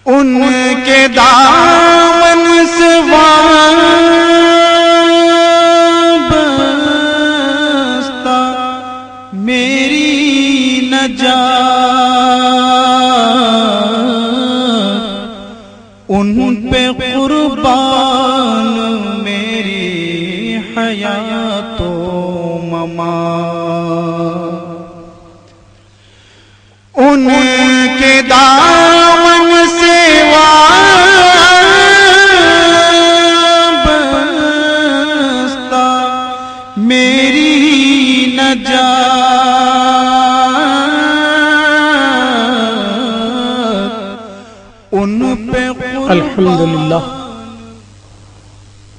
ان کے دامن سے وابستہ میری نجات، ان پہ قربان میری حیات و ممات۔ ان کے دامن سے وابستہ میری نجات، ان پہ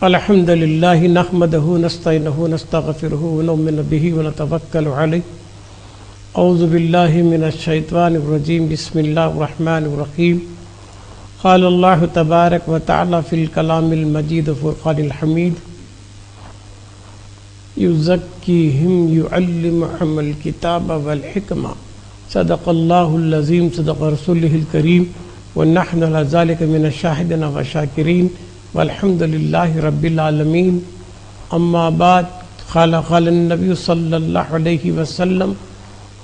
الحمدللہ نحمدہ نستعینہ نستغفرہ ونؤمن بہ ونتوکل علیہ۔ اعوذ باللہ من الشیطان الرجیم، بسم اللہ الرحمن الرحیم۔ قال اللہ تبارک و تعالی فی الکلام المجید فرقان الحمید، یزکیہم یعلمہم الکتاب والحکمہ، صدق اللہ العظیم، صدق رسولہ الکریم، ونحن علی ذلک من الشاہدین والشاکرین، والحمد للہ رب العالمین۔ اما بعد، قال النبی صلی اللہ علیہ وسلم،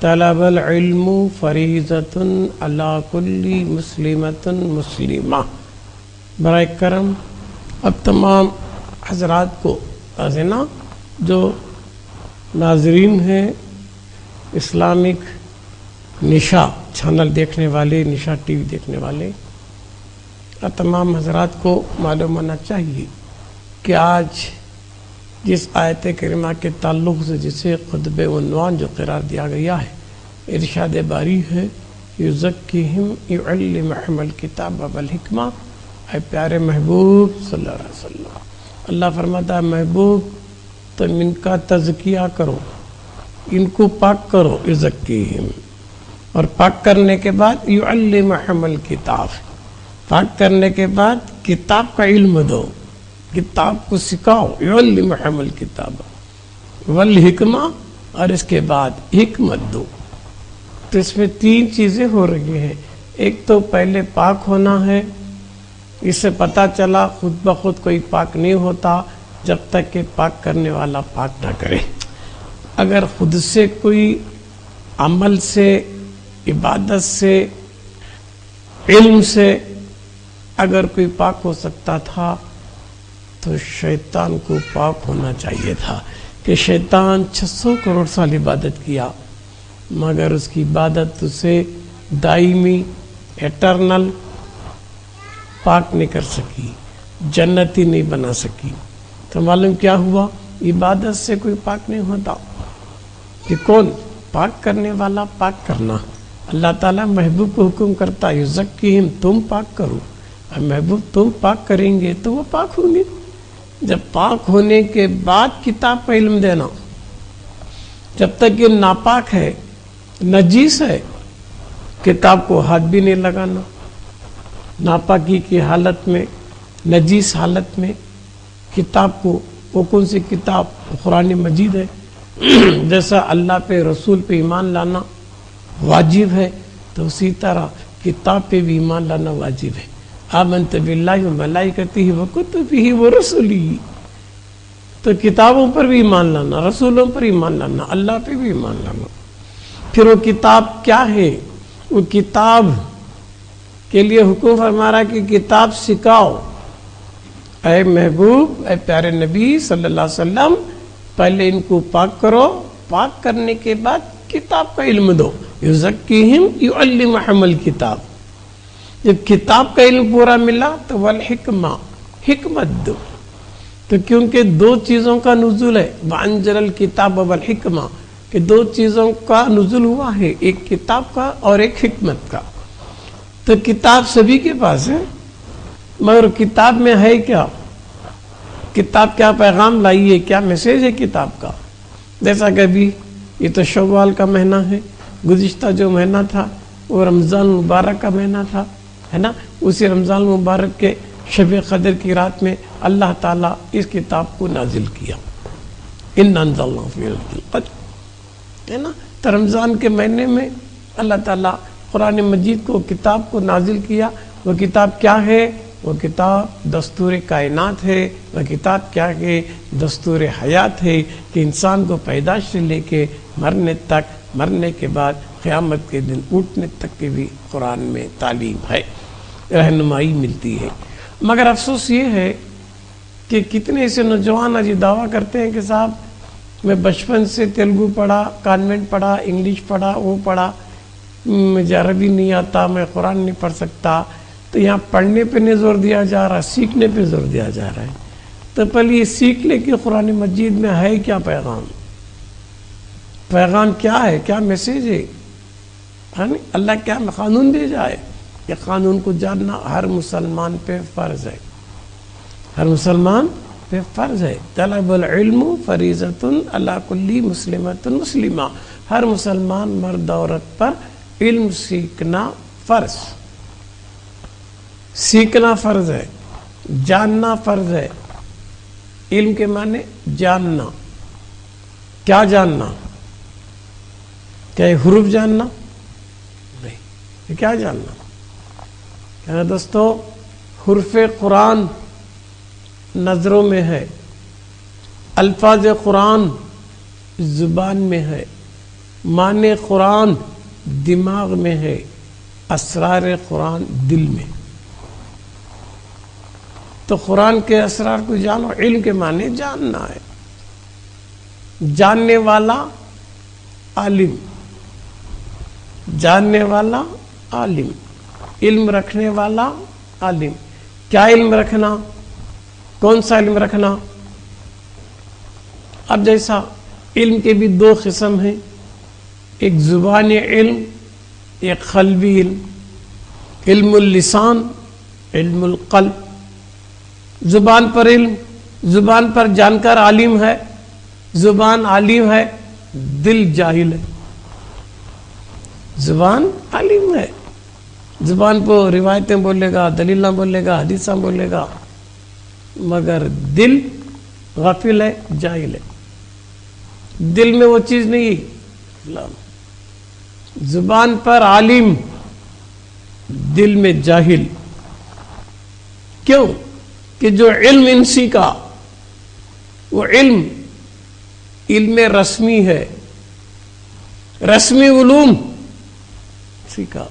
طلب العلم فریضۃ علی کل مسلمۃ مسلمہ۔ برائے کرم، اب تمام حضرات کو نا جو ناظرین ہیں اسلامک نشا چینل دیکھنے والے، نشا ٹی وی دیکھنے والے، اور تمام حضرات کو معلوم ہونا چاہیے کہ آج جس آیت کریمہ کے تعلق سے جسے خطبہ عنوان جو قرار دیا گیا ہے، ارشاد باری ہے یزکیہم یعلمہم الکتاب والحکمہ۔ اے پیارے محبوب صلی اللہ علیہ وسلم، اللہ فرماتا ہے محبوب تم ان کا تزکیہ کرو، ان کو پاک کرو، یزکیہم، اور پاک کرنے کے بعد یعلمہم الکتاب، پاک کرنے کے بعد کتاب کا علم دو، کتاب کو سکھاؤ، یعلمہم الکتاب والحکمہ، اور اس کے بعد حکمت دو۔ تو اس میں تین چیزیں ہو رہی ہیں۔ ایک تو پہلے پاک ہونا ہے، اس سے پتہ چلا خود بخود کوئی پاک نہیں ہوتا جب تک کہ پاک کرنے والا پاک نہ کرے۔ اگر خود سے کوئی عمل سے، عبادت سے، علم سے اگر کوئی پاک ہو سکتا تھا تو شیطان کو پاک ہونا چاہیے تھا، کہ شیطان 600 کروڑ سال عبادت کیا مگر اس کی عبادت اسے دائمی، ایٹرنل پاک نہیں کر سکی، جنتی نہیں بنا سکی۔ تو معلوم کیا ہوا؟ عبادت سے کوئی پاک نہیں ہوتا، کہ کون پاک کرنے والا پاک کرنا۔ اللہ تعالیٰ محبوب کو حکم کرتا ہے یزکیہم، تم پاک کرو، اور محبوب تم پاک کریں گے تو وہ پاک ہوں گے۔ جب پاک ہونے کے بعد کتاب کا علم دینا، جب تک یہ ناپاک ہے، نجیس ہے، کتاب کو ہاتھ بھی نہیں لگانا۔ ناپاکی کی حالت میں، نجیس حالت میں کتاب کو، وہ کون سی کتاب؟ قرآن مجید ہے۔ جیسا اللہ پہ، رسول پہ ایمان لانا واجب ہے، تو اسی طرح کتاب پہ بھی ایمان لانا واجب ہے۔ آمنت باللہ وملائکتہ وکتبہ ورسلہ، تو کتابوں پر بھی ایمان لانا، رسولوں پر ایمان لانا، اللہ پہ بھی ایمان لانا۔ پھر وہ کتاب کیا ہے؟ وہ کتاب کے لیے حکم فرما رہا ہے کہ کتاب سکھاؤ۔ اے محبوب، اے پیارے نبی صلی اللہ علیہ وسلم، پہلے ان کو پاک کرو، پاک کرنے کے بعد کتاب کا علم دو، یزکیہم یعلمہم الکتاب۔ جب کتاب کا علم پورا ملا تو والحکمہ، حکمت دو۔ تو کیونکہ دو چیزوں کا نزول ہے، وانزل الکتاب والحکمہ، کہ دو چیزوں کا نزول ہوا ہے، ایک کتاب کا اور ایک حکمت کا۔ تو کتاب سبھی کے پاس ہے، مگر کتاب میں ہے کیا؟ کتاب کیا پیغام لائی ہے، کیا میسیج ہے کتاب کا؟ جیسا کہ ابھی یہ تو شوال کا مہینہ ہے، گزشتہ جو مہینہ تھا وہ رمضان مبارک کا مہینہ تھا، ہے نا؟ اسی رمضان مبارک کے شب قدر کی رات میں اللہ تعالیٰ اس کتاب کو نازل کیا، اِنَّا أَنزَلْنَاهُ فِي لَيْلَةِ الْقَدْرِ، ہے نا؟ تو رمضان کے مہینے میں اللہ تعالیٰ قرآن مجید کو، کتاب کو نازل کیا۔ وہ کتاب کیا ہے؟ وہ کتاب دستور کائنات ہے، وہ کتاب کیا ہے؟ دستور حیات ہے، کہ انسان کو پیدائش سے لے کے مرنے تک، مرنے کے بعد قیامت کے دن اٹھنے تک کی بھی قرآن میں تعلیم ہے، رہنمائی ملتی ہے۔ مگر افسوس یہ ہے کہ کتنے ایسے نوجوان آج دعویٰ کرتے ہیں کہ صاحب میں بچپن سے تیلگو پڑھا، کانوینٹ پڑھا، انگلش پڑھا، وہ پڑھا، مجھے عربی نہیں آتا، میں قرآن نہیں پڑھ سکتا۔ تو یہاں پڑھنے پہ نہیں زور دیا جا رہا، سیکھنے پہ زور دیا جا رہا ہے۔ تو پہلے یہ سیکھ لے کہ قرآن مجید میں ہے کیا پیغام، پیغام کیا ہے، کیا میسیج ہے، اللہ کیا قانون دے جائے، یہ قانون کو جاننا ہر مسلمان پہ فرض ہے، ہر مسلمان پہ فرض ہے۔ طلب العلم فریضۃ علی کل مسلمۃ مسلمہ، ہر مسلمان مرد عورت پر علم سیکھنا فرض، سیکھنا فرض ہے، جاننا فرض ہے۔ علم کے معنی جاننا، کیا جاننا؟ کیا یہ حروف جاننا؟ نہیں، یہ کیا جاننا؟ کہنا دوستو، حرف قرآن نظروں میں ہے، الفاظ قرآن زبان میں ہے، معنی قرآن دماغ میں ہے، اسرار قرآن دل میں۔ تو قرآن کے اسرار کو جانو، علم کے معنی جاننا ہے، جاننے والا عالم، جاننے والا عالم، علم رکھنے والا عالم۔ کیا علم رکھنا؟ کون سا علم رکھنا؟ اب جیسا علم کے بھی دو قسم ہیں، ایک زبانی علم، ایک قلبی علم۔ علم اللسان، علم القلب۔ زبان پر علم، زبان پر جانکر عالم ہے، زبان عالم ہے، دل جاہل ہے۔ زبان عالم ہے، زبان پر روایتیں بولے گا، دلیلاں بولے گا، حدیثاں بولے گا، مگر دل غافل ہے، جاہل ہے، دل میں وہ چیز نہیں۔ زبان پر عالم، دل میں جاہل۔ کیوں؟ کہ جو علم انسی کا، وہ علم رسمی ہے، رسمی علوم سیکھا،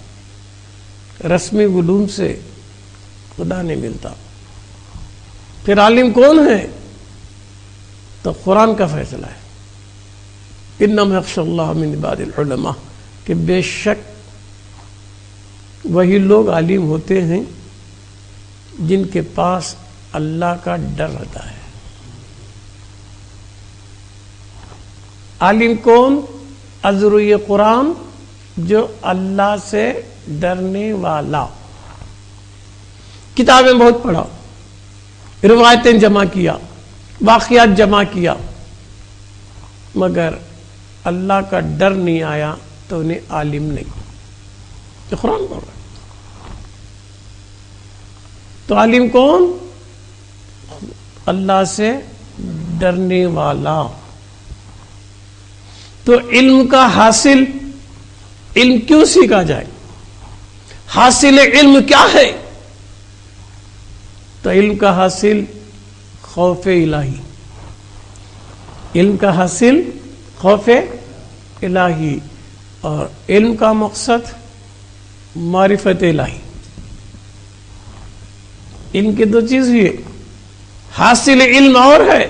رسمی علوم سے خدا نہیں ملتا۔ پھر عالم کون ہے؟ تو قرآن کا فیصلہ ہے، انما یخشی اللہ من عباد العلماء، کہ بے شک وہی لوگ عالم ہوتے ہیں جن کے پاس اللہ کا ڈر رہتا ہے۔ عالم کون؟ ازروی قرآن، جو اللہ سے ڈرنے والا، کتابیں بہت پڑھا، روایتیں جمع کیا، واقعات جمع کیا، مگر اللہ کا ڈر نہیں آیا تو انہیں عالم نہیں۔ یہ قرآن پڑھ رہا ہے۔ تو عالم کون؟ اللہ سے ڈرنے والا۔ تو علم کا حاصل، علم کیوں سیکھا جائے؟ حاصل علم کیا ہے؟ تو علم کا حاصل خوف الہی، علم کا حاصل خوف الہی، اور علم کا مقصد معرفت الہی۔ ان کی دو چیز ہوئی، حاصل علم اور ہے،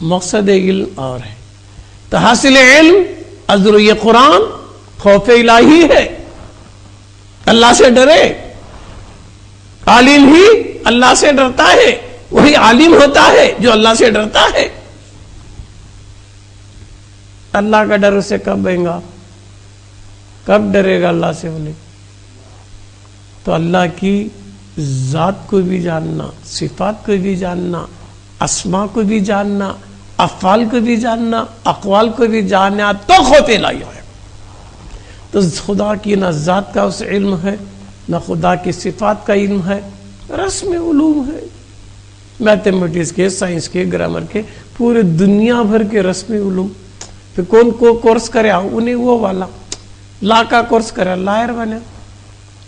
مقصد علم اور ہے۔ تو حاصل علم ازروی قرآن، خوف الہی ہے، اللہ سے ڈرے۔ عالم ہی اللہ سے ڈرتا ہے، وہی عالم ہوتا ہے جو اللہ سے ڈرتا ہے۔ اللہ کا ڈر اسے کب آئے گا؟ کب ڈرے گا اللہ سے؟ انہیں تو اللہ کی ذات کو بھی جاننا، صفات کو بھی جاننا، اسماء کو بھی جاننا، افعال کو بھی جاننا، اقوال کو بھی جاننا، تو خوف الہی ہے۔ تو خدا کی نہ ذات کا اس علم ہے، نہ خدا کی صفات کا علم ہے، رسم علوم ہے، میتھمیٹکس کے، سائنس کے، گرامر کے، پورے دنیا بھر کے رسمی علوم۔ پھر کون کو کورس کرے، انہیں وہ والا لا کا کورس کرے، لائر بنے،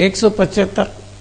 175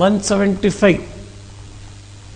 175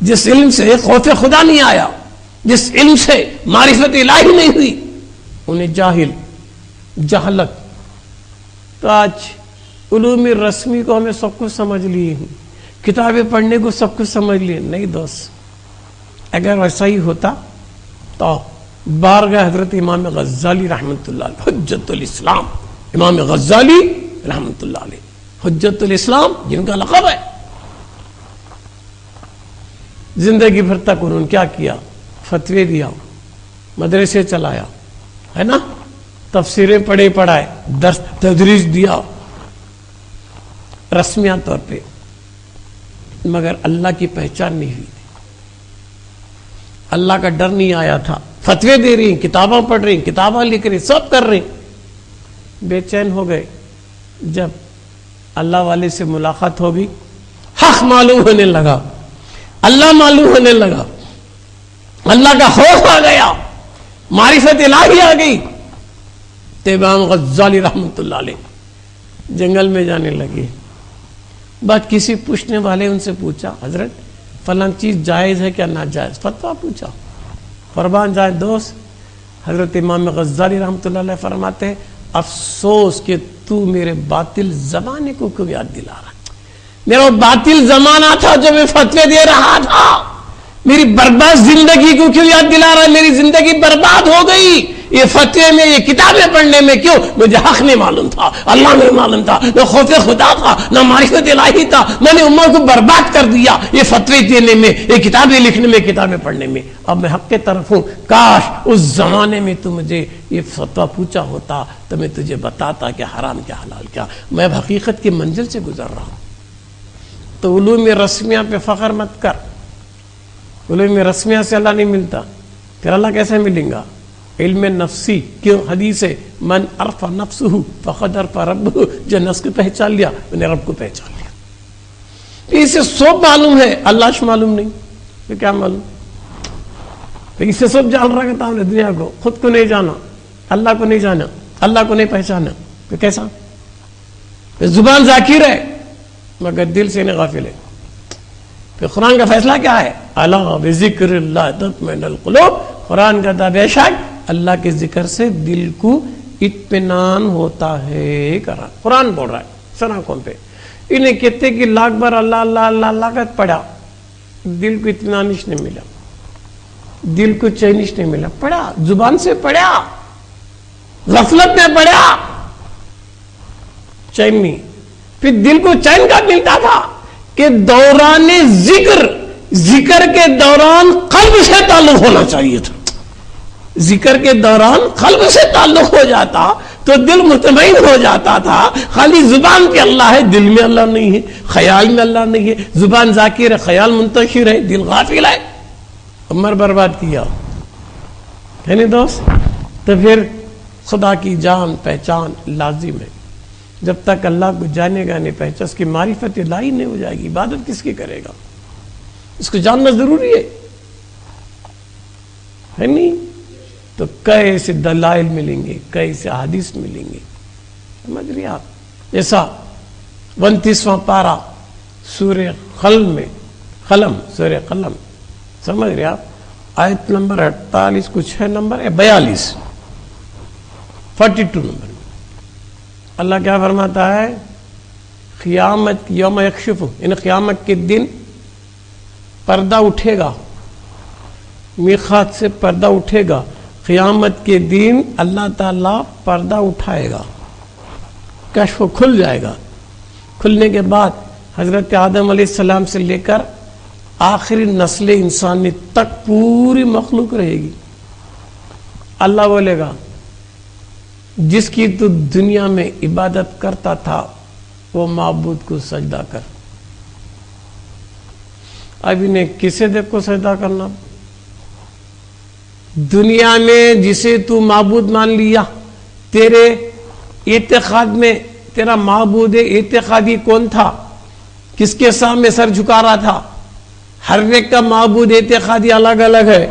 جس علم سے خوف خدا نہیں آیا، جس علم سے معرفت الہی نہیں ہوئی، انہیں جاہل، جہلت. تو آج علوم رسمی کو ہمیں سب کچھ سمجھ لیے ہیں، کتابیں پڑھنے کو سب کچھ سمجھ لیے. نہیں دوست، اگر ویسا ہی ہوتا تو بارگاہ حضرت امام غزالی رحمۃ اللہ علیہ، حجت الاسلام امام غزالی رحمۃ اللہ علیہ، حجت الاسلام جن کا لقب ہے، زندگی بھر تک انہوں نے کیا کیا؟ فتوے دیا، مدرسے چلایا، ہے نا، تفسیریں پڑھے پڑھائے، درس تدریس دیا رسمیہ طور پہ، مگر اللہ کی پہچان نہیں ہوئی، اللہ کا ڈر نہیں آیا تھا. فتوے دے رہی ہیں، کتاباں پڑھ رہی ہیں، کتاباں لکھ رہی ہیں، سب کر رہی ہیں. بے چین ہو گئے جب اللہ والے سے ملاقات ہوگی، حق معلوم ہونے لگا، اللہ معلوم ہونے لگا، اللہ کا خوف آ گیا، معرفت الہی آ گئی. تو امام غزالی رحمۃ اللہ علیہ جنگل میں جانے لگے. بات کسی پوچھنے والے ان سے پوچھا، حضرت فلاں چیز جائز ہے کیا ناجائز؟ فتویٰ پوچھا. قربان جائے دوست، حضرت امام غزالی رحمۃ اللہ علیہ فرماتے، افسوس کہ تو میرے باطل زمانے کو کیوں یاد دلا رہا ہے؟ میرا باطل زمانہ تھا جو میں فتوے دے رہا تھا، میری برباد زندگی کو کیوں یاد دلا رہا ہے؟ میری زندگی برباد ہو گئی یہ فتوے میں، یہ کتابیں پڑھنے میں. کیوں؟ مجھے حق نہیں معلوم تھا، اللہ نہیں معلوم تھا، نہ خوف خدا تھا، نہ معرفت الہی تھا. میں نے امت کو برباد کر دیا یہ فتوے دینے میں، یہ کتابیں لکھنے میں، کتابیں پڑھنے میں. اب میں حق کے طرف ہوں. کاش اس زمانے میں تو مجھے یہ فتویٰ پوچھا ہوتا تو میں تجھے بتاتا کہ حرام کیا حلال کیا. میں اب حقیقت کی منزل سے گزر رہا ہوں. تو علوم رسمیہ پہ فخر مت کر. علوم رسمیہ سے اللہ نہیں ملتا، پھر اللہ کیسے ملیں گا؟ علم نفسی. کیوں؟ حدیث ہے، من عرف نفسہ فقد عرف ربہ. جو نفس کو پہچان لیا انہوں نے رب کو پہچان لیا. اسے سب معلوم ہے، اللہ سے معلوم نہیں. پھر کیا معلوم؟ اسے سب جان رہا کہ ہم نے دنیا کو، خود کو نہیں جانا، اللہ کو نہیں جانا، اللہ کو نہیں پہچانا. پھر کیسا؟ پھر زبان ذاکر ہے مگر دل سے نہیں غافل ہے. پھر قرآن کا فیصلہ کیا ہے؟ الا بذکر اللہ تطمئن القلوب. قرآن کا تھا بے شک اللہ کے ذکر سے دل کو اطمینان ہوتا ہے. قرآن بول رہا ہے سنا کون پہ. انہیں کہتے کہ لاکھ بار اللہ اللہ اللہ اللہ کا پڑھا، دل کو اطمینان نہیں ملا، دل کو چین نہیں ملا. پڑھا، زبان سے پڑھا، غفلت میں پڑھا، چین نہیں. پھر دل کو چین کا ملتا تھا کہ دوران ذکر کے دوران قلب سے تعلق ہونا چاہیے تھا. ذکر کے دوران قلب سے تعلق ہو جاتا تو دل مطمئن ہو جاتا تھا. خالی زبان پہ اللہ ہے، دل میں اللہ نہیں ہے، خیال میں اللہ نہیں ہے. زبان ذاکر ہے، خیال منتشر ہے، دل غافل ہے. عمر برباد کیا ہے نہیں دوست. تو پھر خدا کی جان پہچان لازم ہے. جب تک اللہ کو جانے گا نہیں پہچان، اس کی معرفت الہی نہیں ہو جائے گی، عبادت کس کی کرے گا؟ اس کو جاننا ضروری ہے نہیں؟ تو کئی سے دلائل ملیں گے، کئی سے حدیث ملیں گے. سمجھ رہے آپ؟ جیسا 29واں پارہ سورہ قلم سورہ قلم، سمجھ رہے آپ؟ آیت نمبر 48 کچھ ہے، نمبر 42 42 نمبر میں اللہ کیا فرماتا ہے؟ قیامت یوم یکشف، ان قیامت کے دن پردہ اٹھے گا، میقات سے پردہ اٹھے گا. قیامت کے دن اللہ تعالیٰ پردہ اٹھائے گا، کشف کھل جائے گا. کھلنے کے بعد حضرت آدم علیہ السلام سے لے کر آخری نسل انسانی تک پوری مخلوق رہے گی. اللہ بولے گا جس کی تو دنیا میں عبادت کرتا تھا وہ معبود کو سجدہ کر. اب انہیں کسے دیکھ کو سجدہ کرنا؟ دنیا میں جسے تو معبود مان لیا، تیرے اعتقاد میں تیرا معبود اعتقادی کون تھا؟ کس کے سامنے سر جھکا رہا تھا؟ ہر ایک کا معبود اعتقادی الگ الگ ہے،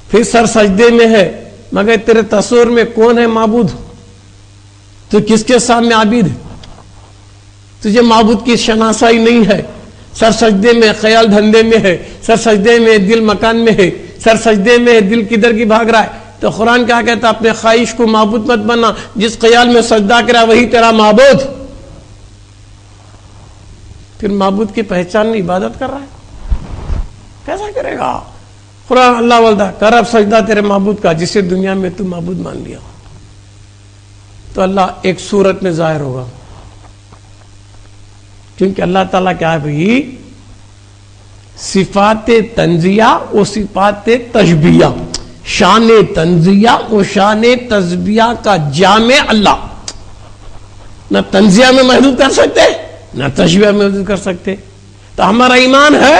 پھر سر سجدے میں ہے، مگر تیرے تصور میں کون ہے معبود؟ تو کس کے سامنے عابد ہے؟ تجھے معبود کی شناسائی نہیں ہے، سر سجدے میں خیال دھندے میں ہے، سر سجدے میں دل مکان میں ہے، سر سجدے میں دل کدھر کی بھاگ رہا ہے. تو قرآن کیا کہتا ہے؟ اپنے خواہش کو معبود مت بنا، جس خیال میں سجدہ کرا وہی تیرا معبود. پھر معبود کی پہچان نہیں، عبادت کر رہا ہے، کیسا کرے گا؟ قرآن اللہ والدہ کر اب سجدہ تیرے معبود کا جسے دنیا میں تو معبود مان لیا. تو اللہ ایک صورت میں ظاہر ہوگا، کیونکہ اللہ تعالیٰ کیا ہے بھئی؟ صفات تنزیہ و صفات تشبیہ، شان تنزیہ و شان تشبیہ کا جامع اللہ. نہ تنزیہ میں محدود کر سکتے نہ تشبیہ میں محدود کر سکتے. تو ہمارا ایمان ہے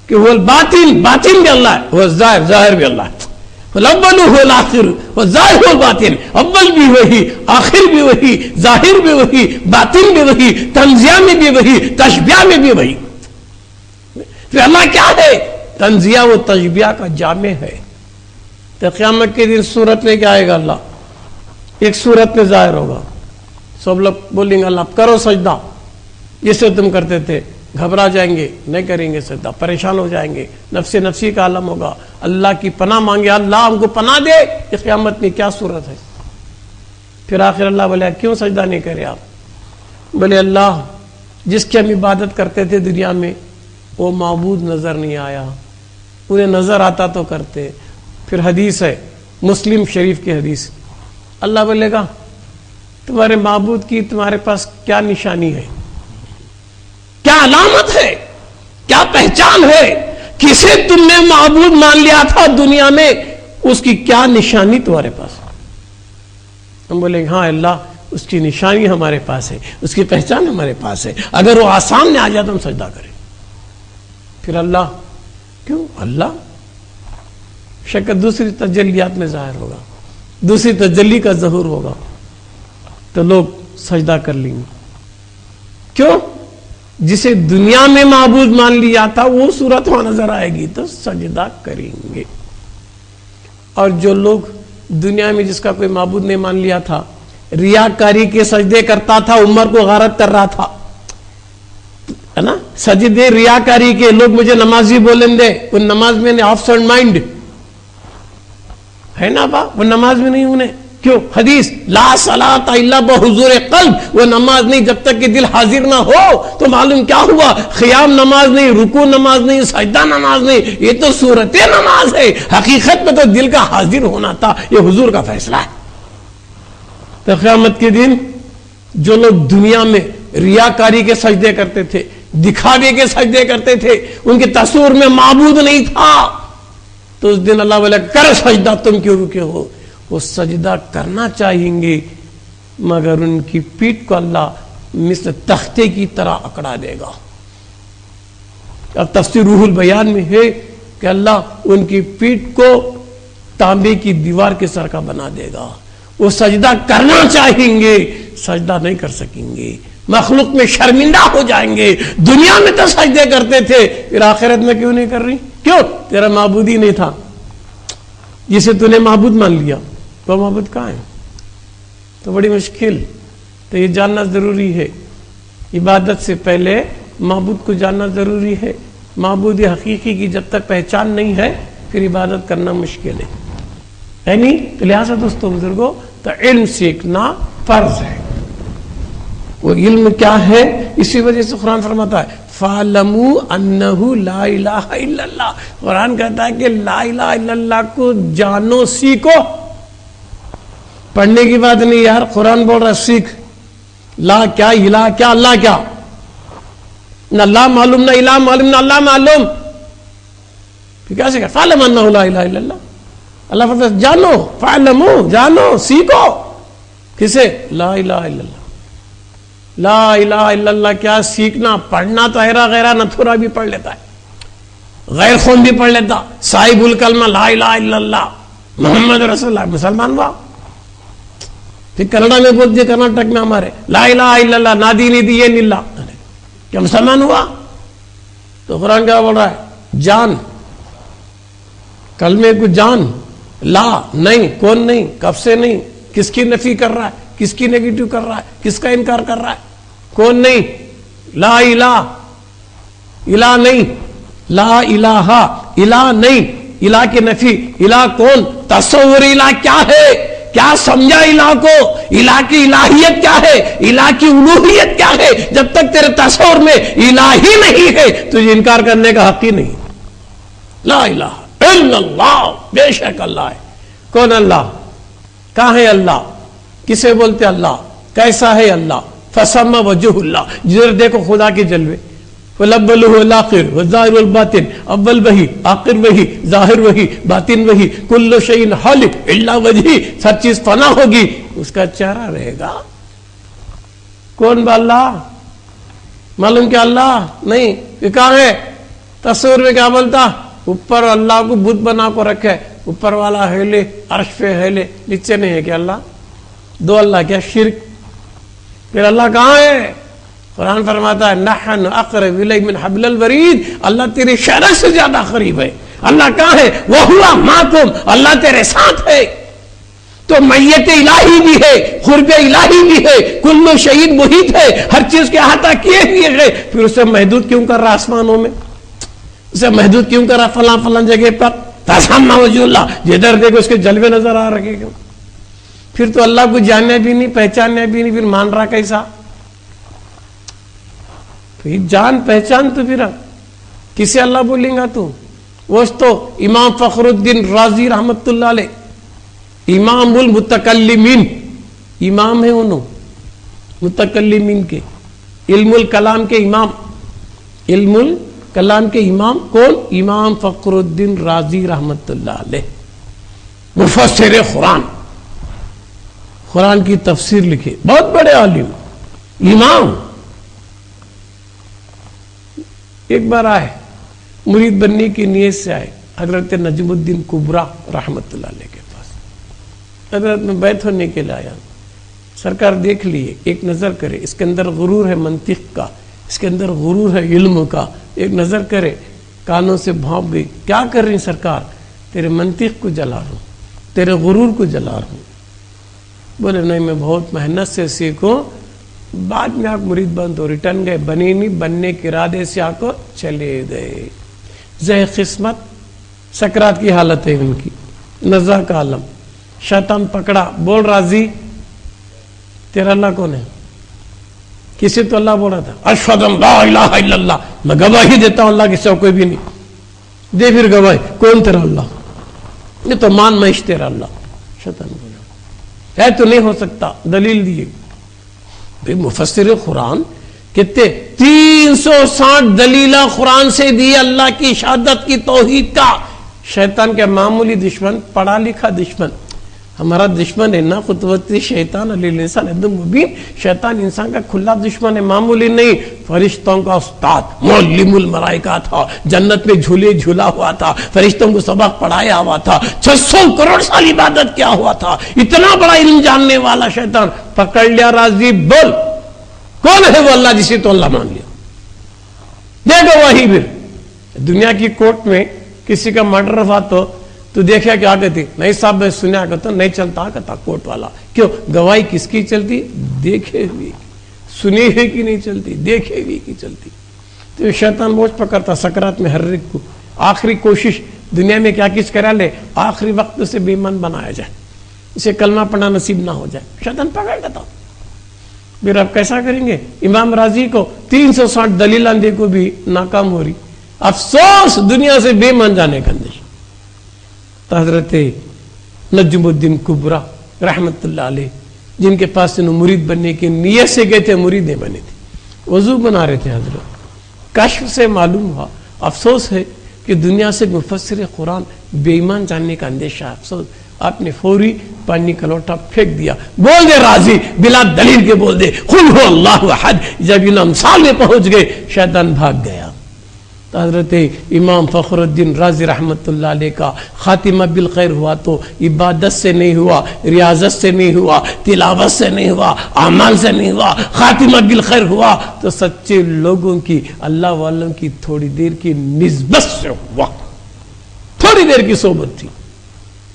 کہ وہ باطن، باطن بھی اللہ ہے، وہ ظاہر، ظاہر بھی اللہ ہے. الاول هو الاخر والظاہر هو الباطن، اول بھی وہی، آخر بھی وہی، ظاہر بھی وہی، باطن بھی وہی، تنزیہ میں بھی وہی، تشبیہ میں بھی وہی. پھر اللہ کیا ہے؟ تنزیہ و تشبیہ کا جامع ہے. تو قیامت کے دن صورت میں کیا آئے گا؟ اللہ ایک صورت میں ظاہر ہوگا. سب لوگ بولیں گے اللہ کرو سجدہ، جسے تم کرتے تھے. گھبرا جائیں گے، نہیں کریں گے سجدہ، پریشان ہو جائیں گے، نفس نفسی کا عالم ہوگا. اللہ کی پناہ مانگے، اللہ ہم کو پناہ دے. اس قیامت میں کیا صورت ہے؟ پھر آخر اللہ بولے کیوں سجدہ نہیں کرے آپ؟ بولے اللہ جس کی ہم عبادت کرتے تھے دنیا میں وہ معبود نظر نہیں آیا، انہیں نظر آتا تو کرتے. پھر حدیث ہے مسلم شریف کی حدیث، اللہ بولے گا تمہارے معبود کی تمہارے پاس کیا نشانی ہے، کیا علامت ہے، کیا پہچان ہے؟ کسے تم نے معبود مان لیا تھا دنیا میں، اس کی کیا نشانی تمہارے پاس؟ ہم بولیں گے ہاں اللہ اس کی نشانی ہمارے پاس ہے، اس کی پہچان ہمارے پاس ہے، اگر وہ آسان میں آ جائے تو ہم سجدہ کریں. پھر اللہ کیوں؟ اللہ شکل دوسری تجلیات میں ظاہر ہوگا، دوسری تجلی کا ظہور ہوگا تو لوگ سجدہ کر لیں گے. کیوں؟ جسے دنیا میں معبود مان لیا تھا وہ صورت وہاں نظر آئے گی تو سجدہ کریں گے. اور جو لوگ دنیا میں جس کا کوئی معبود نہیں مان لیا تھا، ریاکاری کے سجدے کرتا تھا، عمر کو غارت کر رہا تھا، ہے نا، سجدے ریاکاری کے، لوگ مجھے نمازی بولیں دے، وہ نماز میں نے آبسنٹ مائنڈ ہے نا با، وہ نماز میں نہیں انہیں. کیوں؟ حدیث لا صلاۃ الا بحضور قلب، وہ نماز نہیں جب تک کہ دل حاضر نہ ہو. تو معلوم کیا ہوا؟ قیام نماز نہیں، رکوع نماز نہیں، سجدہ نماز نہیں، یہ تو صورت نماز ہے. حقیقت میں تو دل کا حاضر ہونا تھا، یہ حضور کا فیصلہ ہے. تو قیامت کے دن جو لوگ دنیا میں ریاکاری کے سجدے کرتے تھے، دکھاوے کے سجدے کرتے تھے، ان کے تصور میں معبود نہیں تھا، تو اس دن اللہ بولے کر سجدہ، تم کیوں رکے ہو؟ وہ سجدہ کرنا چاہیں گے مگر ان کی پیٹھ کو اللہ مثل تختے کی طرح اکڑا دے گا. اب تفسیر روح البیان میں ہے کہ اللہ ان کی پیٹھ کو تانبے کی دیوار کے سر کا بنا دے گا. وہ سجدہ کرنا چاہیں گے، سجدہ نہیں کر سکیں گے، مخلوق میں شرمندہ ہو جائیں گے. دنیا میں تو سجدے کرتے تھے، پھر آخرت میں کیوں نہیں کر رہی؟ کیوں؟ تیرا معبود ہی نہیں تھا، جسے تو نے معبود مان لیا تو معبود کہاں ہے؟ تو بڑی مشکل. تو یہ جاننا ضروری ہے، عبادت سے پہلے معبود کو جاننا ضروری ہے. معبود حقیقی کی جب تک پہچان نہیں ہے پھر عبادت کرنا مشکل ہے نہیں؟ تو لہٰذا دوستوں بزرگوں، تو علم سیکھنا فرض ہے. وہ علم کیا ہے؟ اسی وجہ سے قرآن فرماتا ہے فَعْلَمُوا أَنَّهُ لَا إِلَهَ إِلَّا اللَّهُ. قرآن کہتا ہے کہ لا الہ الا اللہ کو جانو، سیکھو. پڑھنے کی بات نہیں یار، قرآن بول رہا ہے سیکھ. لا کیا، الہ کیا، اللہ کیا؟ نہ اللہ معلوم، نہ الہ معلوم، نہ اللہ معلوم، پھر کیا سیکھا؟ فَعْلَمْ أَنَّهُ لَا إِلَهَ إِلَّا اللَّهُ. اللہ فرماتا ہے جانو، فَعْلَمُوا، جانو، سیکھو. کسے؟ لا الہ الا اللہ. لا الہ الا اللہ کیا سیکھنا؟ پڑھنا تو ایرا غیرہ نتھورا بھی پڑھ لیتا ہے، غیر خون بھی پڑھ لیتا، صاحب الکلمہ لا الہ الا اللہ محمد رسول اللہ، مسلمان ہوا. پھر کنڑا میں بولتے کرناٹک میں ہمارے لا الہ الا اللہ نادی ندی یہ نیلا، کیا مسلمان ہوا؟ تو قرآن کیا بول رہا ہے؟ جان، کلمے کو جان. لا نہیں، کون نہیں، کب سے نہیں، کس کی نفی کر رہا ہے، کس کی نیگیٹو کر رہا ہے، کس کا انکار کر رہا ہے، کون نہیں. لا الہ الہ نہیں، لا الہ، الہ نہیں، الہ کی نفی، الہ کون؟ تصور الہ کیا ہے؟ کیا سمجھا الہ کو؟ الہ کی الہیت کیا ہے؟ الہ کی الوہیت کیا ہے؟ جب تک تیرے تصور میں الہ ہی نہیں ہے تجھے انکار کرنے کا حق ہی نہیں۔ لا الہ الا اللہ، بے شک اللہ ہے۔ کون اللہ؟ کہاں ہے اللہ؟ کسے بولتے اللہ؟ کیسا ہے اللہ؟ فسمى وجہ اللہ، جدھر دیکھو خدا کے جلوے، وَلَبَّلُهُ الْآخِرُ وَالظَّاهِرُ وَالْبَاطِنُ، اول وہی، آخر وہی، ظاہر وہی، باطن وہی، کل شیء ہالک الا وجہہ، ہر چیز فنا ہوگی اس کا چہرہ رہے گا۔ کون با اللہ؟ معلوم کیا اللہ نہیں؟ یہ کہاں ہے؟ تصور میں کیا بولتا؟ اوپر اللہ کو بت بنا کو رکھے، اوپر والا ہے لے، عرش پہ ہے لے، نیچے نہیں ہے کیا اللہ؟ دو اللہ کیا؟ شرک۔ پھر اللہ کہاں ہے؟ قرآن فرماتا ہے نحن اقرب الیک من حبل الورید، اللہ تیرے شہرہ سے زیادہ قریب ہے۔ اللہ کہاں ہے؟ وَهُوَ مَعَكُمْ، اللہ تیرے ساتھ ہے۔ تو میت الہی بھی ہے، قرب الہی بھی ہے، کل شہید محیط ہے، ہر چیز کے احاطہ کیے ہوئے ہے، پھر اسے محدود کیوں کر رہا آسمانوں میں؟ اسے محدود کیوں کر رہا فلاں فلاں جگہ پر؟ تسمى وجہ اللہ، جدھر دیکھو اس کے جلوے نظر آ رہے کیوں؟ پھر تو اللہ کو جاننے بھی نہیں، پہچاننے بھی نہیں، پھر مان رہا کیسا؟ پھر جان پہچان تو پھر کسے اللہ بولیں گا تو؟ وہ تو امام فخر الدین رازی رحمت اللہ علیہ، امام المتکلمین، امام ہے انہوں متکلمین کے، علم الکلام کے امام، علم الکلام کے امام کون؟ امام فخر الدین رازی رحمت اللہ علیہ، مفسر قرآن، قرآن کی تفسیر لکھے، بہت بڑے عالم، امام۔ ایک بار آئے، مرید بننے کی نیت سے آئے حضرت نجم الدین کبرا رحمت اللہ علیہ کے پاس، حضرت میں بیعت ہونے کے لیے آیا، سرکار دیکھ لیے، ایک نظر کرے، اس کے اندر غرور ہے منطق کا، اس کے اندر غرور ہے علم کا، ایک نظر کرے، کانوں سے بھونک گئی، کیا کر رہی سرکار؟ تیرے منطق کو جلا رہا ہوں، تیرے غرور کو جلا رہا ہوں۔ بولے نہیں، میں بہت محنت سے سیکھوں، بعد میں آپ مرید بند ہو، ریٹرن گئے، بنے نہیں، بننے کے ارادے سے آ کر چلے گئے۔ زہ قسمت، سکرات کی حالت ہے ان کی، نزا کا عالم، شیطان پکڑا، بول راضی تیرا اللہ کون ہے؟ کسی تو اللہ بول رہا تھا، اشہد ان لا الہ الا اللہ، میں گواہی دیتا ہوں اللہ کے سوا کوئی بھی نہیں، دے پھر گواہی، کون تیرا اللہ؟ یہ تو مان مہش تیرا اللہ۔ شیطان بولا ہے تو نہیں ہو سکتا، دلیل دیے۔ مفسر قرآن کتنے 360 دلیلہ قرآن سے دی اللہ کی شہادت کی توحید کا۔ شیطان کے معمولی دشمن، پڑھا لکھا دشمن، ہمارا دشمن ہے نا خطوتی شیطان علیہ السلام عدم مبین، شیطان انسان کا کھلا دشمن ہے، معمولی نہیں، فرشتوں کا استاد، معلم الملائکہ تھا، جنت میں جھولے جھولا ہوا تھا، فرشتوں کو سبق پڑھایا ہوا تھا، 600 کروڑ سال عبادت کیا ہوا تھا، اتنا بڑا علم جاننے والا شیطان پکڑ لیا۔ راضی بول کون ہے وہ اللہ جسے تو اللہ مان لیا؟ دیکھو وہی پھر دنیا کی کورٹ میں کسی کا مرڈر ہوا تو دیکھا کیا کہتی؟ نہیں صاحب میں سنیا کہتا نہیں چلتا کہتا کورٹ والا، کیوں؟ گواہی کس کی چلتی؟ دیکھے ہوئی، سنی ہوئی کی نہیں چلتی، دیکھے ہوئی کی چلتی۔ تو شیطان بوجھ پکڑتا سکرات میں ہر ایک کو، آخری کوشش دنیا میں کیا کچھ کرا لے، آخری وقت سے بے ایمان بنایا جائے، اسے کلمہ پڑھنا نصیب نہ ہو جائے، شیطان پکڑ لیتا۔ پھر آپ کیسا کریں گے؟ امام راضی کو 360 دلیل اندے کو بھی ناکام ہو رہی، افسوس دنیا سے بے ایمان جانے کا اندیشہ۔ حضرت نجم الدین کبرا رحمت اللہ علیہ، جن کے پاس انہوں مرید بننے کی نیت سے گئے تھے، مرید نہیں بنے تھے، وضو بنا رہے تھے، حضرت کشف سے معلوم ہوا، افسوس ہے کہ دنیا سے مفسر قرآن بے ایمان جاننے کا اندیشہ، افسوس آپ نے فوری پانی کا لوٹا پھینک دیا، بول دے راضی بلا دلیل کے بول دے قل هو اللہ احد۔ جب ان امثال میں پہنچ گئے شیطان بھاگ گیا۔ تو حضرت امام فخر الدین رازی رحمت اللہ علیہ کا خاتمہ بالخیر ہوا تو عبادت سے نہیں ہوا، ریاضت سے نہیں ہوا، تلاوت سے نہیں ہوا، اعمال سے نہیں ہوا، خاتمہ بالخیر ہوا تو سچے لوگوں کی، اللہ والوں کی تھوڑی دیر کی نسبت سے ہوا، تھوڑی دیر کی صحبت تھی،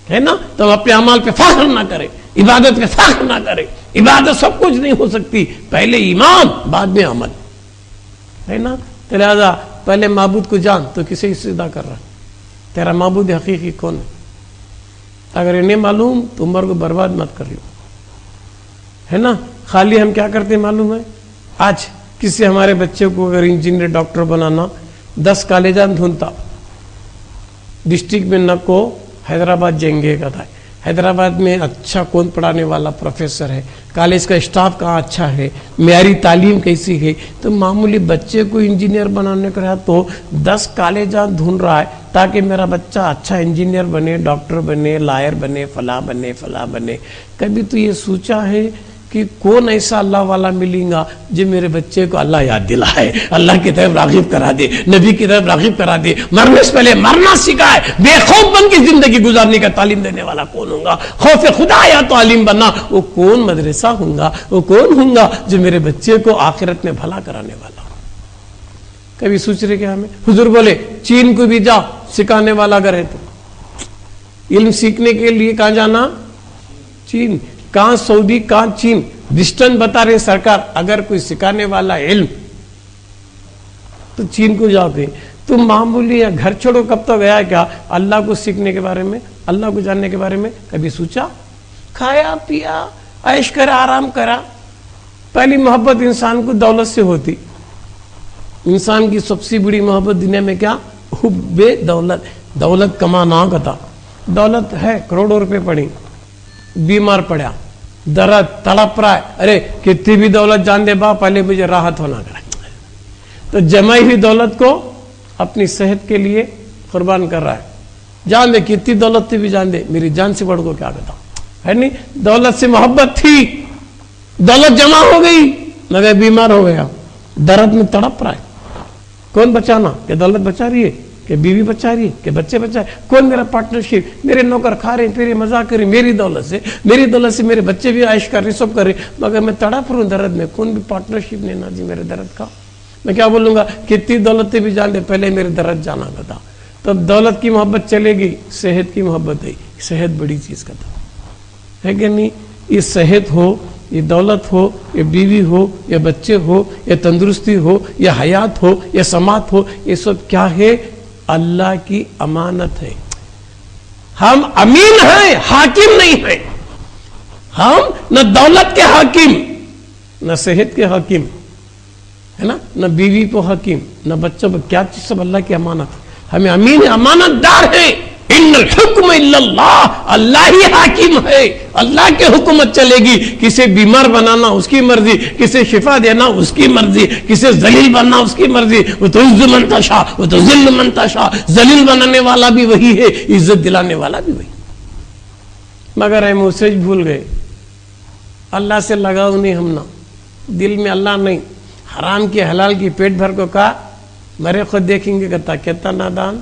ہے نا؟ تو اپنے اعمال پہ فخر نہ کرے، عبادت پہ فخر نہ کرے، عبادت سب کچھ نہیں ہو سکتی، پہلے ایمان بعد میں عمل، ہے نا؟ لہذا پہلے معبود کو جان تو کسے سجدہ کر رہا ہے؟ تیرا معبود حقیقی کون ہے؟ اگر انہیں معلوم تو عمر کو برباد مت کریو، ہے نا؟ خالی ہم کیا کرتے معلوم ہے؟ آج کسی ہمارے بچے کو اگر انجینئر ڈاکٹر بنانا 10 کالجاں ڈھونڈتا ڈسٹرکٹ میں، نہ کو حیدرآباد جائیں کا تھا، حیدرآباد میں اچھا کون پڑھانے والا پروفیسر ہے، کالج کا اسٹاف کہاں اچھا ہے، معیاری تعلیم کیسی ہے، تو معمولی بچے کو انجینئر بنانے کا رہا تو 10 کالجاں ڈھونڈ رہا ہے تاکہ میرا بچہ اچھا انجینئر بنے، ڈاکٹر بنے، لائر بنے، فلاں بنے، فلاں بنے۔ کبھی تو یہ سوچا ہے کہ کون ایسا اللہ والا ملیں گا جو میرے بچے کو اللہ یاد دلائے، اللہ کی طرف راغب کرا دے، نبی کی طرف راغب کرا دے، مرنے سے پہلے مرنا سکھائے، بے خوف بن کے زندگی گزارنے کا تعلیم دینے والا کون ہوگا؟ خوف خدا یا تو عالم بننا، وہ کون مدرسہ ہوگا، وہ کون ہوگا جو میرے بچے کو آخرت میں بھلا کرانے والا؟ کبھی سوچ رہے کیا ہمیں؟ حضور بولے چین کو بھی جا سکھانے والا اگر ہے تو، علم سیکھنے کے لیے کہاں جانا؟ چین۔ کہاں سعودی، کہاں چین؟ ڈسٹنس بتا رہے سرکار، اگر کوئی سکھانے والا علم تو چین کو جاؤ گے۔ تو معمولی یا گھر چھوڑو کب تک گیا کیا اللہ کو سیکھنے کے بارے میں، اللہ کو جاننے کے بارے میں کبھی سوچا؟ کھایا پیا عیش کرا آرام کرا۔ پہلی محبت انسان کو دولت سے ہوتی، انسان کی سب سے بڑی محبت دنیا میں کیا؟ حب دولت، دولت کمانا کا تھا۔ دولت ہے کروڑوں روپے پڑی، بیمار پڑا، درد تڑپ رہا ہے، ارے کتنی بھی دولت جان دے با پہلے مجھے راحت ہونا کرے، تو جمائی ہوئی دولت کو اپنی صحت کے لیے قربان کر رہا ہے۔ جان دے کتنی دولت تھی بھی جان دے میری جان سے بڑھ کو کیا کہتا ہے نہیں؟ دولت سے محبت تھی، دولت جمع ہو گئی مگر بیمار ہو گیا، درد میں تڑپ رہا ہے۔ کون بچانا؟ کہ دولت بچا رہی ہے، کہ بیوی بچا رہی ہے، کہ بچے بچا رہے؟ کون میرا پارٹنرشپ؟ میرے نوکر کھا رہے ہیں، میرے مزاق کر رہے ہیں، میری دولت سے میرے بچے بھی عائش کر رہے، سب کر رہے، مگر میں تڑپ رہا ہوں درد میں۔ کون بھی پارٹنرشپ نہیں نا جی میرے درد کا۔ میں کیا بولوں گا؟ کتنی دولت بھی جان دے پہلے میرے درد جانا کا تھا۔ تب دولت کی محبت چلے گی، صحت کی محبت ہے، صحت بڑی چیز کا تھا، ہے کہ نہیں؟ یہ صحت ہو، یہ دولت ہو، یہ بیوی ہو، یا بچے ہو، یا تندرستی ہو، یا حیات ہو، یا سماعت ہو، یہ سب کیا ہے؟ اللہ کی امانت ہے۔ ہم امین ہیں، حاکم نہیں ہیں۔ ہم نہ دولت کے حاکم، نہ صحت کے حاکم، ہے نا، نہ بیوی کو حاکم، نہ بچوں کو، کیا چیز سب اللہ کی امانت ہے۔ ہمیں امین امانت دار ہیں۔ ان الحکم الا اللہ، اللہ ہی حاکم ہے، اللہ کے حکومت چلے گی۔ کسے بیمار بنانا اس کی مرضی، کسے شفا دینا اس کی مرضی، کسے ذلیل بننا اس کی مرضی۔ وہ تو عز من تشاء وہ تو ذل من تشاء، ذلیل بنانے والا بھی وہی ہے، عزت دلانے والا بھی وہی۔ مگر ہم اسے بھول گئے، اللہ سے لگاؤ نہیں، ہم نا دل میں اللہ نہیں، حرام کی حلال کی پیٹ بھر کو کہا، مرے خود دیکھیں گے کہتا کہتا نادان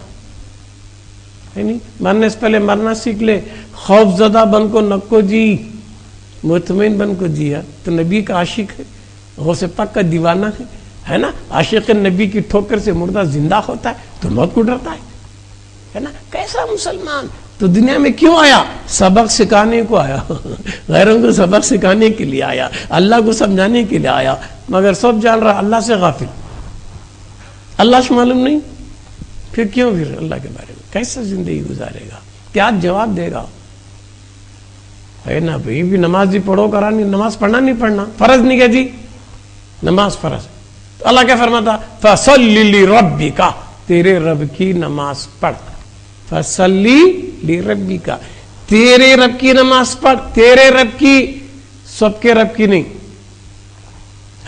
ہے نہیں۔ مرنے سے پہلے مرنا سیکھ لے، خوف زدہ بن کو نکو جی، مطمئن بن کو جیا۔ تو نبی کا عاشق ہے، غوث پاک کا دیوانہ ہے نا۔ عاشق نبی کی ٹھوکر سے مردہ زندہ ہوتا ہے تو موت کو ڈرتا ہے نا۔ کیسا مسلمان؟ تو دنیا میں کیوں آیا؟ سبق سکھانے کو آیا، غیروں کو سبق سکھانے کے لیے آیا، اللہ کو سمجھانے کے لیے آیا، مگر سب جان رہا اللہ سے غافل، اللہ سے معلوم نہیں، پھر کیوں پھر اللہ کے بارے میں کیسا زندگی گزارے گا؟ کیا جواب دے گا؟ ہے نا بھائی، بھی نماز بھی پڑھو کرانی، نماز پڑھنا نہیں پڑھنا فرض نہیں کیا جی؟ نماز فرض۔ تو اللہ کیا فرماتا؟ فَصَلِّ لِرَبِّكَ، تیرے رب کی نماز پڑھ۔ فَصَلِّ لِرَبِّكَ، تیرے رب کی نماز پڑھ، تیرے رب کی، سب کے رب کی نہیں۔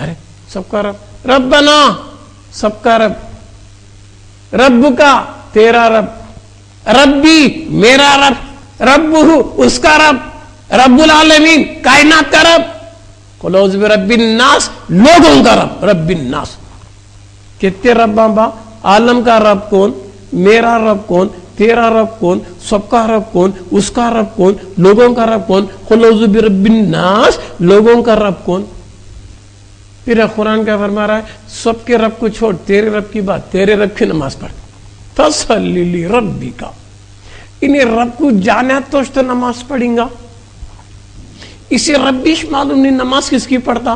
ارے سب کا رب، ربنا سب کا رب، رب کا تیرا رب، ربی میرا رب، رب اس کا رب، رب العالمین کائنات کا رب، قل اعوذ برب الناس لوگوں کا رب، رب الناس۔ کتنے رب با؟ عالم کا رب کون؟ میرا رب کون؟ تیرا رب کون؟ سب کا رب کون؟ اس کا رب کون؟ لوگوں کا رب کون؟ قل اعوذ برب الناس، لوگوں کا رب کون؟ پھر قرآن کیا فرما رہا ہے؟ سب کے رب کو چھوڑ، تیرے رب کی بات، تیرے رب کی نماز پڑھ۔ فَصَلِّ لِرَبِّكَ، انہیں رب کو جانا تو نماز پڑھیں گا۔ اسے ربیش معلوم نہیں نماز کس کی پڑھتا،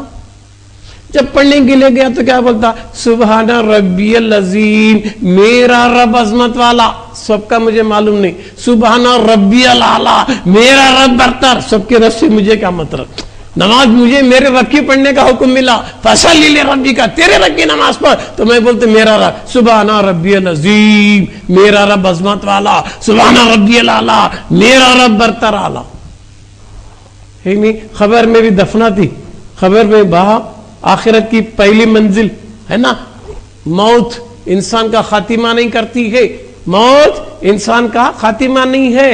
جب پڑھنے کے لیے گیا تو کیا بولتا؟ سبحان ربی العظیم، میرا رب عظمت والا، سب کا مجھے معلوم نہیں. سبحان ربی الاعلی، میرا رب برتر، سب کے رب سے مجھے کیا مطلب؟ نماز مجھے میرے رب کی پڑھنے کا حکم ملا، فصلی لربی کا، تیرے رب کی نماز پڑھ، تو میں بولتے میرا رب سبحان ربی العظیم، میرا رب عظمت والا، سبحان ربی الاعلی، میرا رب برتر اعلی. خبر میں بھی دفنا تھی، خبر میں آخرت کی پہلی منزل ہے نا، موت انسان کا خاتمہ نہیں کرتی ہے، موت انسان کا خاتمہ نہیں ہے.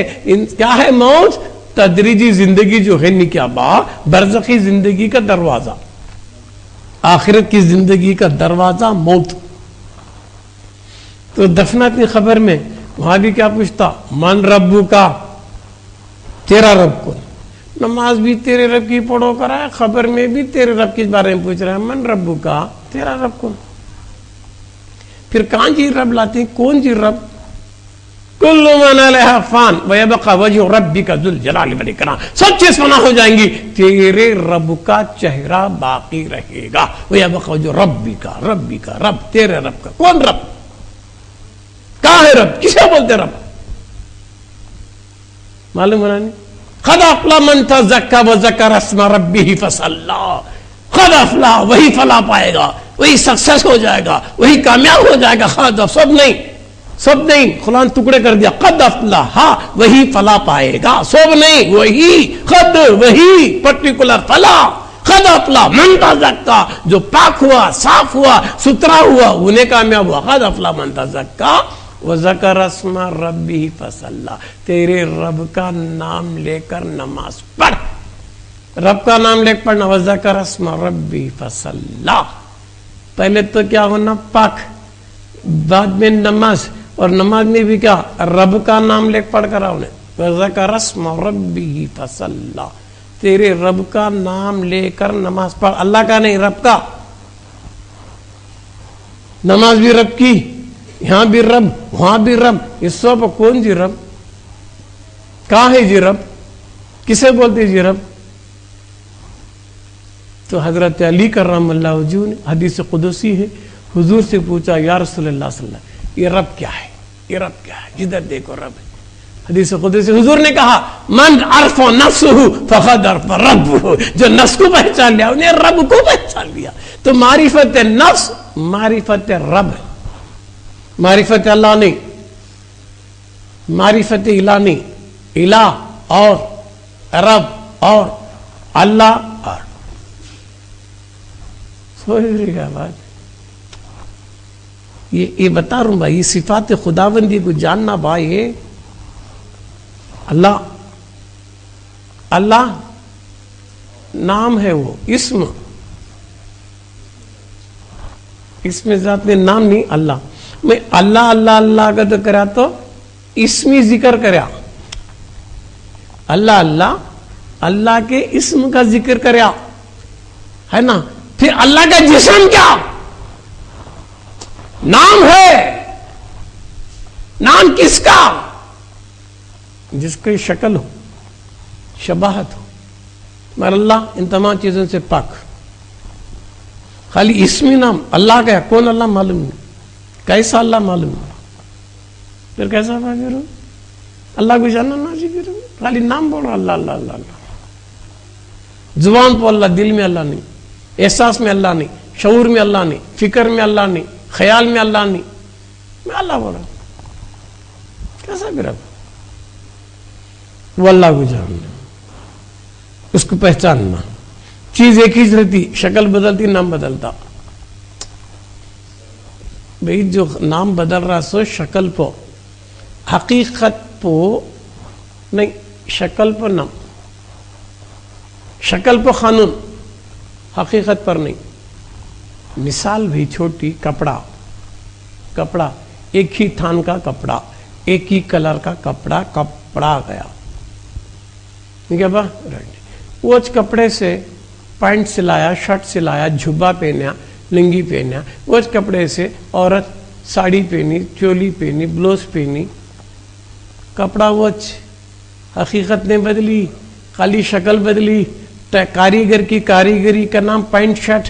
کیا ہے موت؟ تدریجی زندگی جو ہے نکاح برزخی زندگی کا دروازہ، آخرت کی زندگی کا دروازہ موت. تو دفنات کی خبر میں وہاں بھی کیا پوچھتا؟ من ربو کا، تیرا رب کون؟ نماز بھی تیرے رب کی پڑھو کرا ہے، خبر میں بھی تیرے رب کے بارے میں پوچھ رہا ہے، من ربو کا، تیرا رب کون؟ پھر کہاں جی رب لاتے ہیں؟ کون جی رب؟ کل من علیہا فان ویبقى وجہ ربک ذو الجلال والاکرام، سب چیز فنا ہو جائیں گی، تیرے رب کا چہرہ باقی رہے گا. ویبقى وجہ ربک، رب تیرے رب کا. کون رب؟ کہاں ہے رب؟ کسے بولتے رب؟ معلوم ہونا نہیں. قد افلح من تزکا وذکر اسم ربہ فصلی، قد افلح، وہی فلاح پائے گا، وہی سکسیس ہو جائے گا، وہی کامیاب ہو جائے گا. سب نہیں قرآن ٹکڑے کر دیا. قد افلح، وہی فلاح پائے گا، سب نہیں، وہی قد، وہی پرٹیکولر فلاح. قد افلح من تزکا، جو پاک ہوا، صاف ہوا، ستھرا ہوا، انہیں کامیاب ہوا. قد افلح من تزکا وذکر اسم ربہ فصلی، تیرے رب کا نام لے کر نماز پڑھ. رب کا نام لے کر پڑھنا. وذکر اسم ربہ فصلی، پہلے تو کیا ہونا؟ پاک، بعد میں نماز، اور نماز میں بھی کیا؟ رب کا نام لے پڑھ کر آؤ نے. وذکر اسم ربہ فصلی، تیرے رب کا نام لے کر نماز پڑھ، اللہ کا نہیں، رب کا. نماز بھی رب کی، یہاں بھی رب، وہاں بھی رب. اس سب کون جی رب؟ کہاں ہے جی رب؟ کسے بولتے جی رب؟ تو حضرت علی کرم اللہ وجہہ نے حدیث قدسی ہے، حضور سے پوچھا یا رسول اللہ صلی اللہ علیہ وسلم، یہ رب کیا ہے؟ یہ رب کیا ہے؟ جدھر دیکھو رب ہے. حدیث قدسی حضور نے کہا من عرف نفسہ فقد عرف ربہ، جو نفس کو پہچان لیا انہیں رب کو پہچان لیا. تو معرفت نفس معرفت رب ہے، معرفت اللہ نہیں، معرفت الہ نہیں. الہ اور رب اور اللہ اور سوچ رہی ہے بات. یہ بتا رہا ہوں بھائی، یہ صفات خداوندی کو جاننا بھائی. اللہ اللہ نام ہے، وہ اسم ذات میں نام نہیں. اللہ میں اللہ اللہ اللہ کا تو کرا تو اسمی ذکر کریا، اللہ اللہ اللہ کے اسم کا ذکر کریا ہے نا. پھر اللہ کا جسم کیا؟ نام ہے. نام کس کا؟ جس کی شکل ہو، شباہت ہو. مگر اللہ ان تمام چیزوں سے پاک. خالی اسمی نام اللہ کا ہے، کون اللہ معلوم نہیں، کیسا اللہ معلوم نہیں. پھر کیسا فاکر ہو؟ اللہ کو جاننا نہ سیکھ، خالی نام بول رہا اللہ اللہ اللہ اللہ. زبان پہ اللہ، دل میں اللہ نہیں، احساس میں اللہ نہیں، شعور میں اللہ نہیں، فکر میں اللہ نہیں، خیال میں اللہ نہیں. میں اللہ بول رہا ہوں، کیسا بھی رب؟ وہ اللہ کو جاننا، اس کو پہچاننا. چیز ایک ہی رہتی، شکل بدلتی، نام بدلتا. بھئی جو نام بدل رہا سو شکل پو، حقیقت پو نہیں، شکل پر نام، شکل پر قانون، حقیقت پر نہیں. مثال بھی چھوٹی، کپڑا ایک ہی تھان کا کپڑا، ایک ہی کلر کا کپڑا گیا ٹھیک ہے با. وہ کپڑے سے پینٹ سلایا، شرٹ سلایا، جھبا پہنیا، لنگی پہنیا. وہ کپڑے سے عورت ساڑی پہنی، چولی پہنی، بلوز پہنی. کپڑا وچ، حقیقت نے بدلی، خالی شکل بدلی. کاریگر کی کاریگری کا نام پینٹ شرٹ،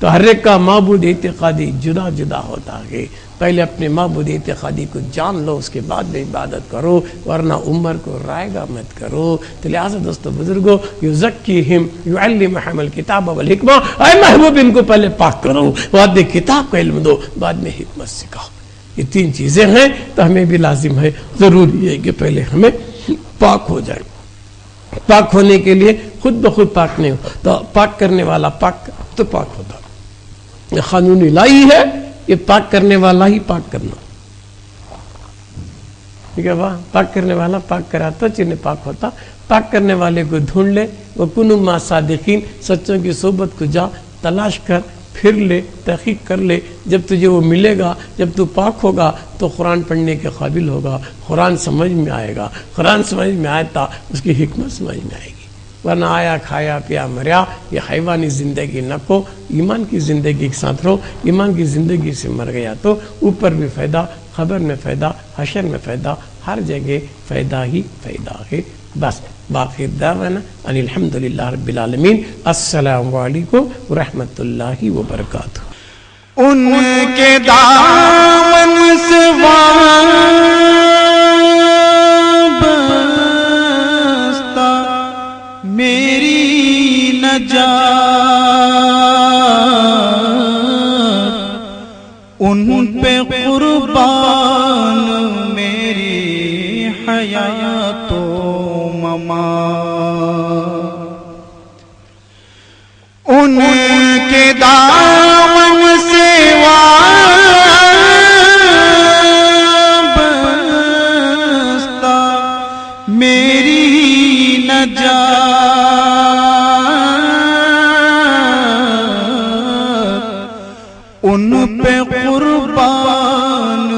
تو ہر ایک کا معبود اعتقادی جدا جدا ہوتا ہے. پہلے اپنے معبود اعتقادی کو جان لو، اس کے بعد میں عبادت کرو، ورنہ عمر کو رائے گا مت کرو. تو لہٰذا دوستو بزرگو، یزکیہم یعلمہم الکتاب والحکمہ، اے محبوب ان کو پہلے پاک کرو، بعد میں کتاب کا علم دو، بعد میں حکمت سکھاؤ. یہ تین چیزیں ہیں تو ہمیں بھی لازم ہے، ضروری ہے کہ پہلے ہمیں پاک ہو جائے. پاک ہونے کے لیے خود بخود پاک نہیں ہو تو پاک کرنے والا پاک تو پاک ہوتا. یہ قانون الہی ہے، یہ پاک کرنے والا ہی پاک کرنا. ٹھیک ہے واہ، پاک کرنے والا پاک کراتا چنہیں پاک ہوتا. پاک کرنے والے کو ڈھونڈ لے، وہ کنو ما صادقین، سچوں کی صحبت کو جا تلاش کر، پھر لے، تحقیق کر لے. جب تجھے وہ ملے گا، جب تو پاک ہوگا تو قرآن پڑھنے کے قابل ہوگا، قرآن سمجھ میں آئے گا. قرآن سمجھ میں آئے تا اس کی حکمت سمجھ میں آئے گی. ورنہ آیا کھایا پیا مریا، یہ حیوانی زندگی نہ کو، ایمان کی زندگی کے ساتھ رہو. ایمان کی زندگی سے مر گیا تو اوپر بھی فائدہ، خبر میں فائدہ، حشر میں فائدہ، ہر جگہ فائدہ ہی فائدہ ہے. بس باقی دعوانا ان الحمدللہ رب العالمین. السلام علیکم ورحمۃ اللہ وبرکاتہ. ان کے دامن سے وابستہ میری نجات، ان پہ قربان میری حیات و ممات. ان کے دامن سے وابستہ میری نجات، ان پہ قربان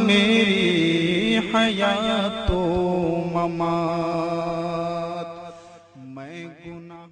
میری حیات و ممات. میں گناہ